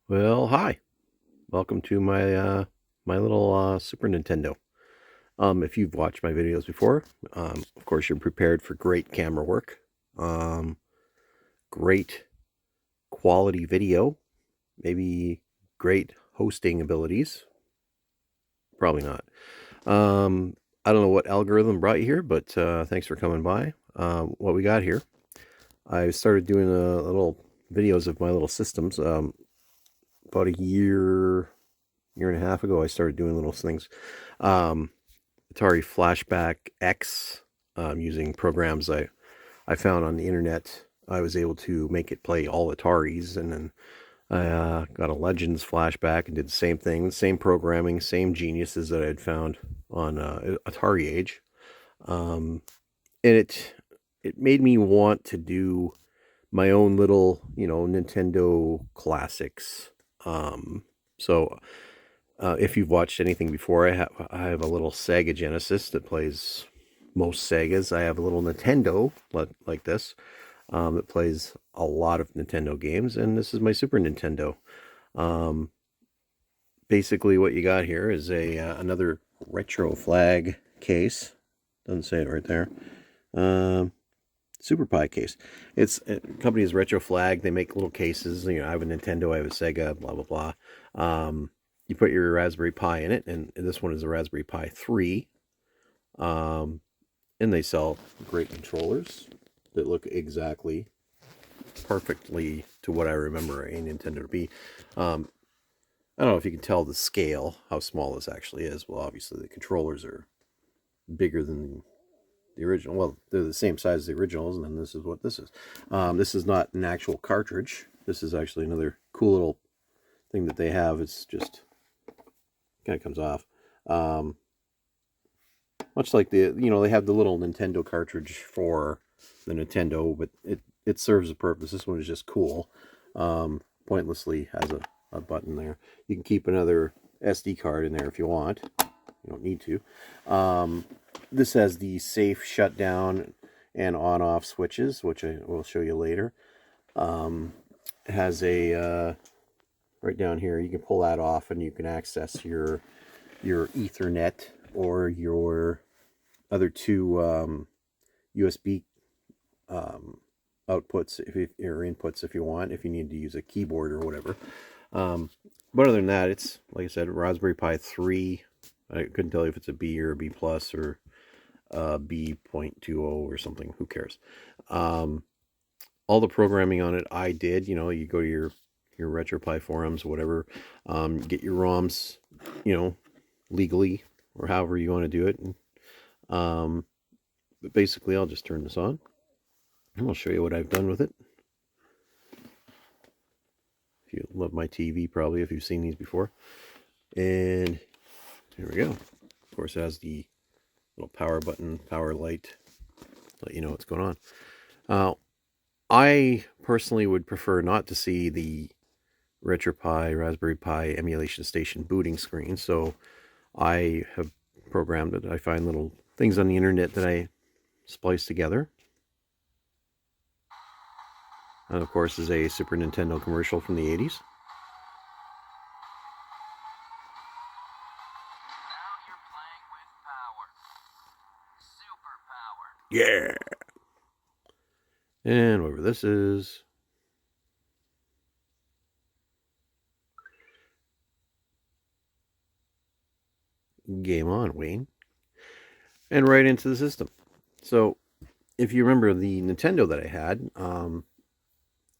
Well, hi. Welcome to my little Super Nintendo. If you've watched my videos before, of course you're prepared for great camera work, um, great quality video, maybe great hosting abilities. Probably not. I don't know what algorithm brought you here, but thanks for coming by. What we got here, I started doing a little videos of my little systems about a year and a half ago. I started doing little things. Um, Atari Flashback X using programs I found on the internet. I was able to make it play all Ataris, and then I got a Legends flashback and did the same thing, same programming, same geniuses that I had found on Atari Age, um, and it made me want to do my own little, Nintendo classics. So if you've watched anything before, I have a little Sega Genesis that plays most Segas. I have a little Nintendo like this that plays a lot of Nintendo games, and this is my Super Nintendo. Um, Basically, what you got here is a another Retroflag case. Doesn't say it right there. Um, Super Pi case. It's company is Retroflag. They make little cases. I have a Nintendo, I have a Sega, blah blah blah. You put your Raspberry Pi in it, and this one is a Raspberry Pi 3. Um, and they sell great controllers that look exactly perfectly to what I remember a Nintendo to be. Um, I don't know if you can tell the scale, how small this actually is. Well, obviously the controllers are bigger than the original. Well, they're the same size as the originals, and then this is what this is. This is not an actual cartridge. This is actually another cool little thing that they have. It's just kind of comes off. Um, Much like they have the little Nintendo cartridge for the Nintendo, but it serves a purpose. This one is just cool. Pointlessly has a button there. You can keep another SD card in there if you want. You don't need to. This has the safe shutdown and on-off switches, which I will show you later. It has a right down here. You can pull that off, and you can access your Ethernet or your other two USB um, outputs or inputs if you want, if you need to use a keyboard or whatever. But other than that, it's like I said, Raspberry Pi 3. I couldn't tell you if it's a B or a B plus or B.20 or something. Who cares? Um, all the programming on it I did. You go to your RetroPie forums, whatever. Get your ROMs, legally or however you want to do it. Um, but basically, I'll just turn this on and I'll show you what I've done with it. If you love my TV, probably if you've seen these before. And here we go. Of course, it has the little power button, power light, let you know what's going on. I personally would prefer not to see the RetroPie, Raspberry Pi emulation station booting screen, so I have programmed it. I find little things on the internet that I splice together. And of course, is a Super Nintendo commercial from the 80s. Yeah. And whatever this is. Game on, Wayne. And right into the system. So, if you remember the Nintendo that I had,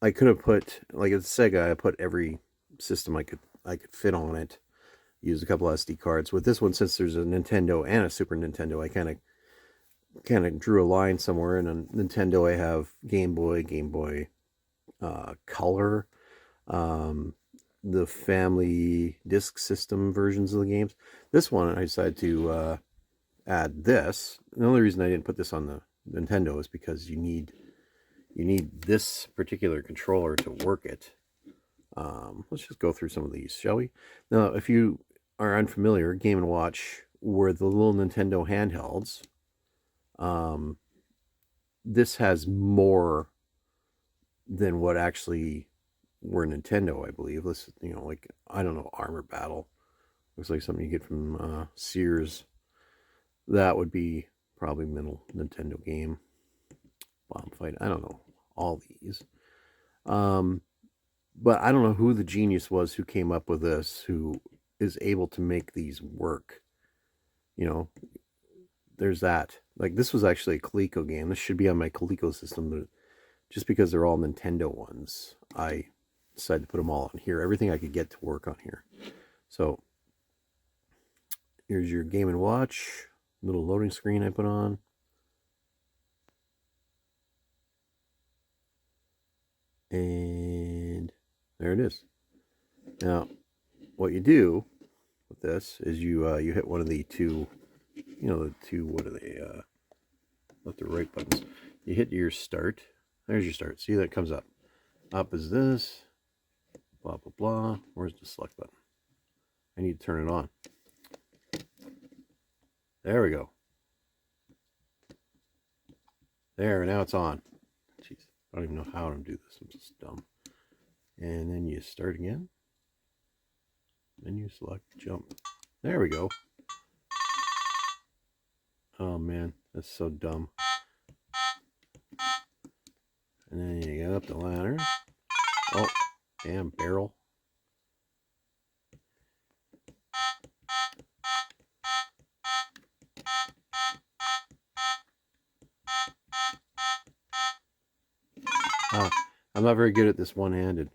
I could have put, like a Sega, I put every system I could fit on it. Use a couple SD cards. With this one, since there's a Nintendo and a Super Nintendo, I kind of drew a line somewhere. And on Nintendo, I have Game Boy Color, um, the Family Disk System versions of the games. This one, I decided to add this. The only reason I didn't put this on the Nintendo is because you need this particular controller to work it. Let's just go through some of these, shall we? Now, if you are unfamiliar, Game and Watch were the little Nintendo handhelds. Um, this has more than what actually were Nintendo, I believe. This, like, I don't know, Armor Battle. Looks like something you get from Sears. That would be probably middle Nintendo game. Bomb Fight. I don't know all these. But I don't know who the genius was who came up with this, who is able to make these work. You know, there's that. Like, this was actually a Coleco game. This should be on my Coleco system, but just because they're all Nintendo ones, I decided to put them all on here. Everything I could get to work on here. So here's your Game & Watch. Little loading screen I put on. And there it is. Now, what you do with this is you hit one of the two, the two, what are they, left or right buttons. You hit your start. There's your start. See, that comes up. Up is this. Blah, blah, blah. Where's the select button? I need to turn it on. There we go. There, now it's on. Jeez, I don't even know how to do this. I'm just dumb. And then you start again. Then you select jump. There we go. Oh man, that's so dumb. And then you get up the ladder. Oh, damn, barrel. I'm not very good at this one-handed.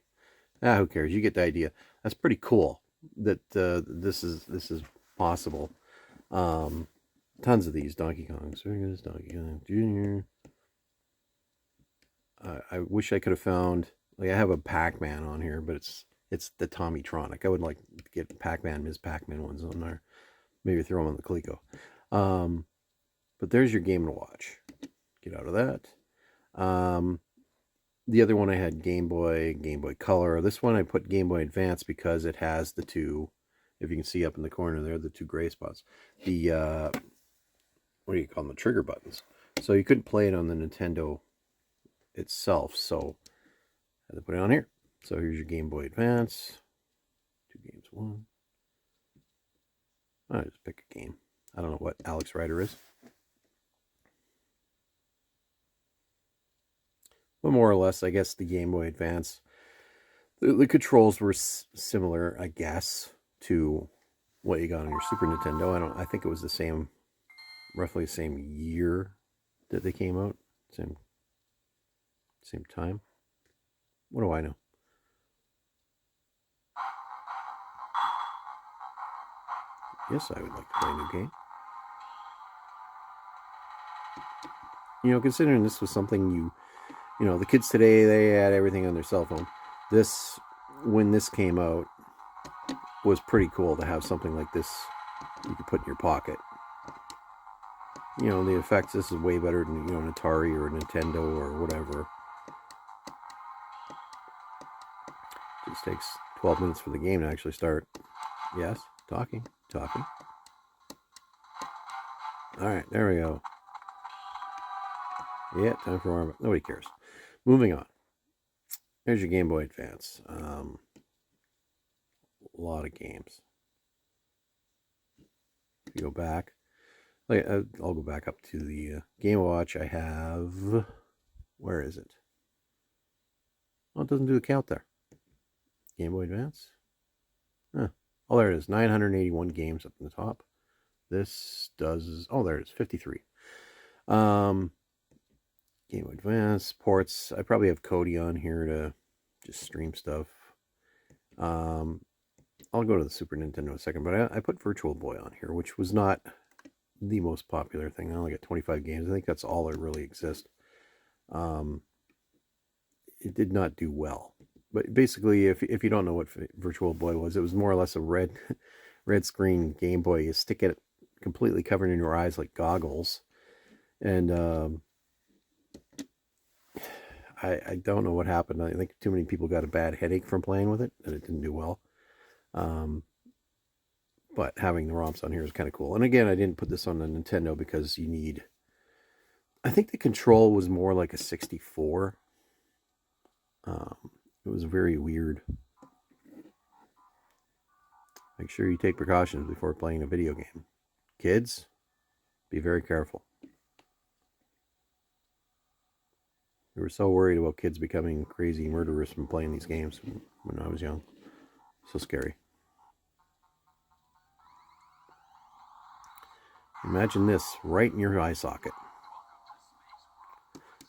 Who cares? You get the idea. That's pretty cool that this is possible. Tons of these Donkey Kongs. Here's Donkey Kong Jr. I wish I could have found, like, I have a Pac-Man on here, but it's the Tommytronic. I would like to get Pac-Man, Ms. Pac-Man ones on there. Maybe throw them on the Coleco. But there's your Game & Watch. Get out of that. The other one I had Game Boy Color. This one I put Game Boy Advance because it has the two, if you can see up in the corner there, the two gray spots. The, what do you call them? The trigger buttons. So you couldn't play it on the Nintendo itself, so I had to put it on here. So here's your Game Boy Advance. 2 games, 1. I just pick a game. I don't know what Alex Rider is. But more or less, I guess the Game Boy Advance, the controls were similar, I guess, to what you got on your Super Nintendo. I think it was the same, roughly the same year that they came out. Same time. What do I know? Yes, I would like to play a new game. Considering this was something the kids today, they had everything on their cell phone. When this came out, was pretty cool to have something like this you could put in your pocket. The effects, this is way better than, an Atari or a Nintendo or whatever. Just takes 12 minutes for the game to actually start. Yes, talking. All right, there we go. Yeah, time for warm-up. Nobody cares. Moving on. There's your Game Boy Advance. A lot of games. If you go back, I'll go back up to the Game Watch. I have, where is it? Oh, it doesn't do the count there. Game Boy Advance. Oh, there it is. 981 games up in the top. This does, oh, there it is. 53. Game Boy Advance ports. I probably have Kodi on here to just stream stuff. I'll go to the Super Nintendo in a second, but I put Virtual Boy on here, which was not the most popular thing. I only got 25 games. I think that's all that really exists. It did not do well. But basically, if you don't know what Virtual Boy was, it was more or less a red screen Game Boy. You stick it completely covered in your eyes like goggles. And I don't know what happened. I think too many people got a bad headache from playing with it, and it didn't do well. But having the ROMs on here is kind of cool. And again, I didn't put this on the Nintendo because you need, I think the control was more like a 64. It was very weird. Make sure you take precautions before playing a video game. Kids, be very careful. We were so worried about kids becoming crazy murderers from playing these games when I was young. So scary. Imagine this right in your eye socket.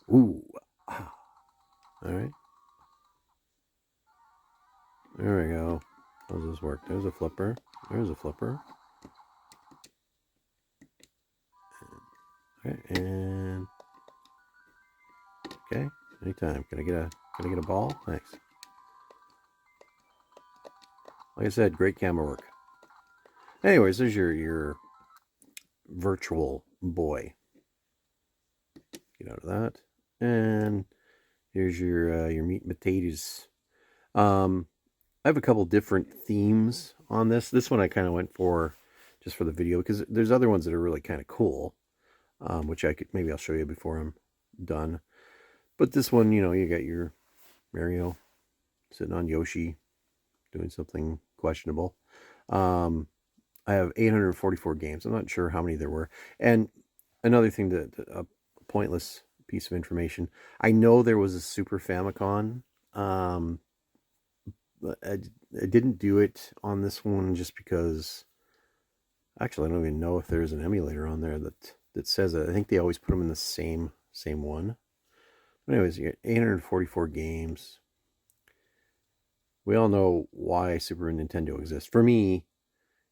Ooh. All right. There we go. How does this work? There's a flipper. There's a flipper. Okay, and okay. Anytime. Can I get a ball? Thanks. Like I said, great camera work. Anyways, there's your virtual boy. Get out of that. And here's your meat and potatoes. I have a couple different themes on this. This one I kind of went for just for the video because there's other ones that are really kind of cool, which maybe I'll show you before I'm done. But this one, you got your Mario sitting on Yoshi doing something questionable. I have 844 games. I'm not sure how many there were. And another thing that a pointless piece of information. I know there was a Super Famicom. But I didn't do it on this one just because. Actually, I don't even know if there's an emulator on there that says it. I think they always put them in the same one. But anyways, you got 844 games. We all know why Super Nintendo exists. For me,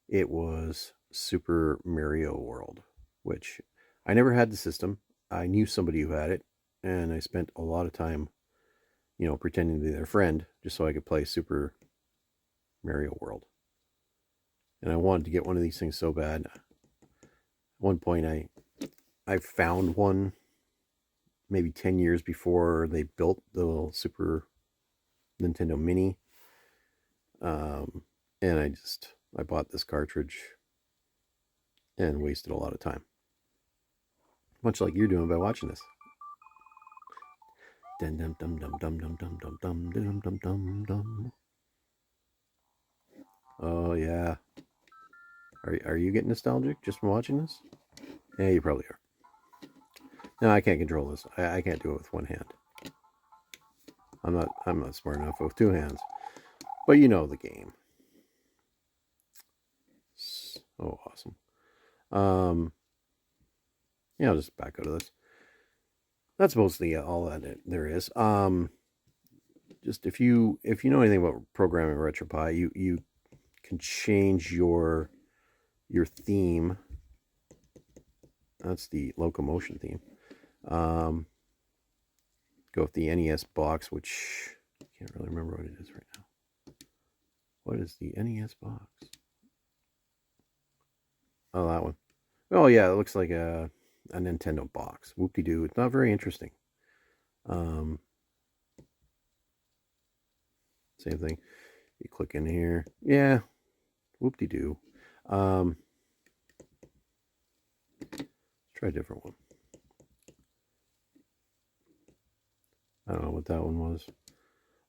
it was Super Mario World, which I never had the system. I knew somebody who had it, and I spent a lot of time, pretending to be their friend just so I could play Super Mario World. And I wanted to get one of these things so bad. At one point, I found one maybe 10 years before they built the little Super Nintendo Mini. And I bought this cartridge and wasted a lot of time. Much like you're doing by watching this. Dum dum dum dum dum dum dum dum dum dum dum dum dum. Oh yeah. Are you getting nostalgic just from watching this? Yeah, you probably are. No, I can't control this. I can't do it with one hand. I'm not smart enough with two hands. But you know the game. So awesome. I'll just back out of this. That's mostly all that there is. Just if you know anything about programming RetroPie, you can change your theme. That's the locomotion theme. Go with the NES box, which I can't really remember what it is right now. What is the NES box? Oh, that one. Oh yeah, it looks like a Nintendo box. Whoop-de-doo. It's not very interesting. Same thing. You click in here. Yeah. Whoop-de-doo. Let's try a different one. I don't know what that one was.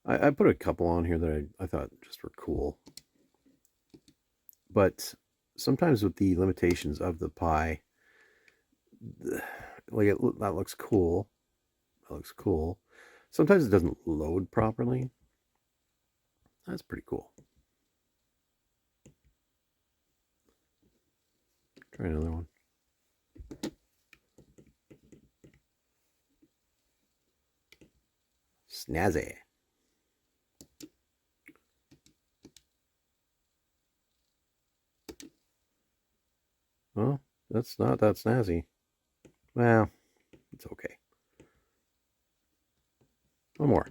I put a couple on here that I thought just were cool. But sometimes with the limitations of the Pi, like that looks cool. That looks cool. Sometimes it doesn't load properly. That's pretty cool. Try another one. Snazzy. Well, that's not that snazzy. Well, it's okay. One more.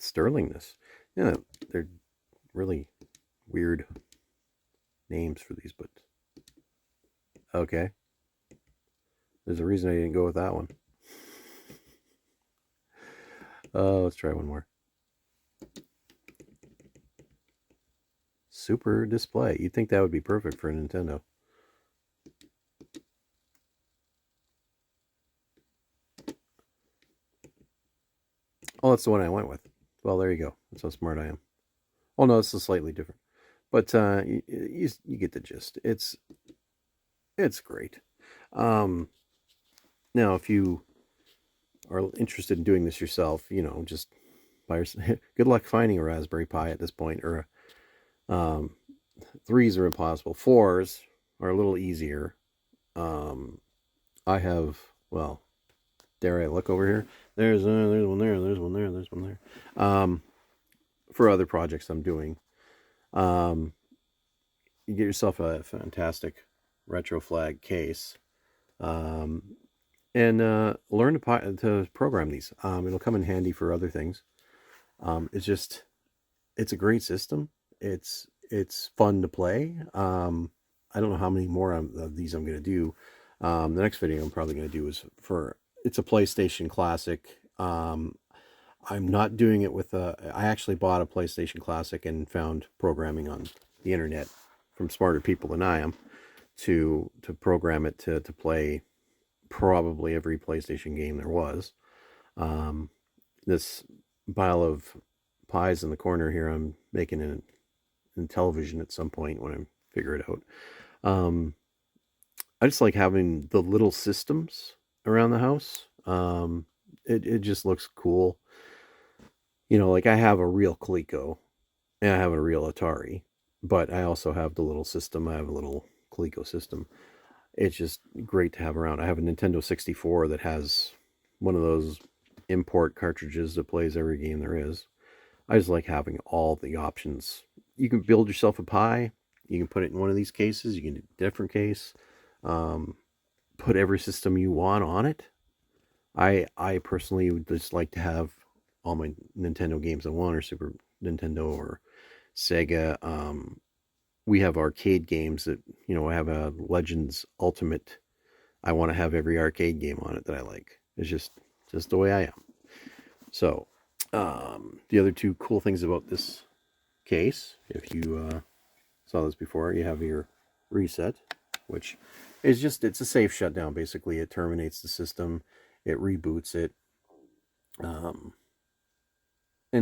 Sterlingness. Yeah, they're really weird names for these, but okay. There's a reason I didn't go with that one. Let's try one more. Super display. You'd think that would be perfect for a Nintendo. Oh, that's the one I went with. Well, there you go. That's how smart I am. Oh no, this is slightly different, but you get the gist. It's great. Um, Now, if you are interested in doing this yourself, just buy good luck finding a Raspberry Pi at this point. Or um, threes are impossible. Fours are a little easier. Um, I have, well, dare I look over here? There's one there. There's one there. There's one there. For other projects I'm doing, um, you get yourself a fantastic Retroflag case. Um, and learn to program these. It'll come in handy for other things. It's a great system. It's fun to play. I don't know how many more of these I'm going to do. The next video I'm probably going to do is it's a PlayStation Classic. I'm not doing it with I actually bought a PlayStation Classic and found programming on the internet from smarter people than I am to program it to play probably every PlayStation game there was. Um, this pile of pies in the corner here, I'm making in television at some point when I figure it out. I just like having the little systems around the house. It just looks cool. Like I have a real Coleco and I have a real Atari, but I also have the little system. I have a little Coleco system. It's just great to have around. I have a Nintendo 64 that has one of those import cartridges that plays every game there is. I just like having all the options. You can build yourself a Pi. You can put it in one of these cases. You can do a different case. Um, put every system you want on it. I personally would just like to have all my Nintendo games I want, or Super Nintendo or Sega. We have arcade games that I have a Legends Ultimate. I want to have every arcade game on it that I like. It's just the way I am. So the other two cool things about this case, if you saw this before, you have your reset, which is it's a safe shutdown. Basically, it terminates the system, it reboots it, and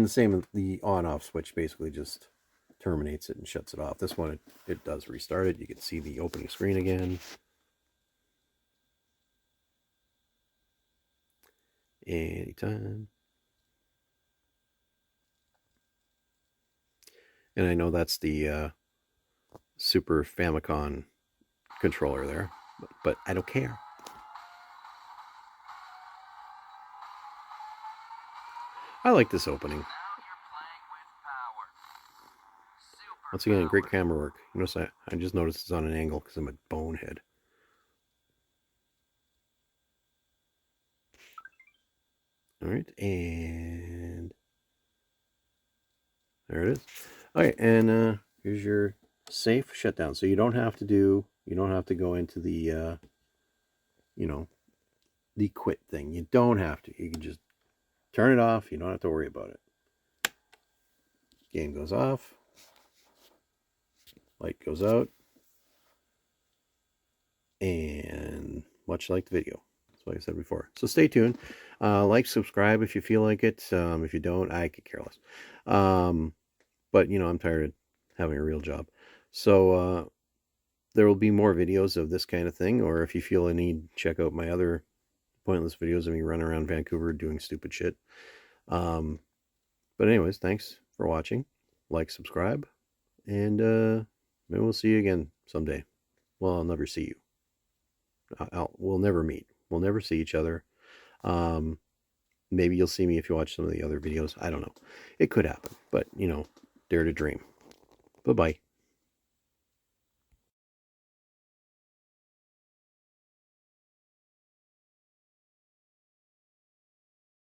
the same with the on-off switch. Basically, just terminates it and shuts it off. This one, it does restart it. You can see the opening screen again. Anytime. And I know that's the Super Famicom controller there, but I don't care. I like this opening. Once again, great camera work. Notice I just noticed it's on an angle because I'm a bonehead. All right, and there it is. All right, and here's your safe shutdown. So you don't have to go into the the quit thing. You don't have to. You can just turn it off. You don't have to worry about it. Game goes off. Light goes out. And much like the video. That's what I said before. So stay tuned. Like, subscribe if you feel like it. If you don't, I could care less. But, I'm tired of having a real job. So there will be more videos of this kind of thing. Or if you feel a need, check out my other pointless videos of me running around Vancouver doing stupid shit. But anyways, thanks for watching. Like, subscribe. And maybe we'll see you again someday. Well, I'll never see you. We'll never meet. We'll never see each other. Maybe you'll see me if you watch some of the other videos. I don't know. It could happen, but dare to dream. Bye-bye.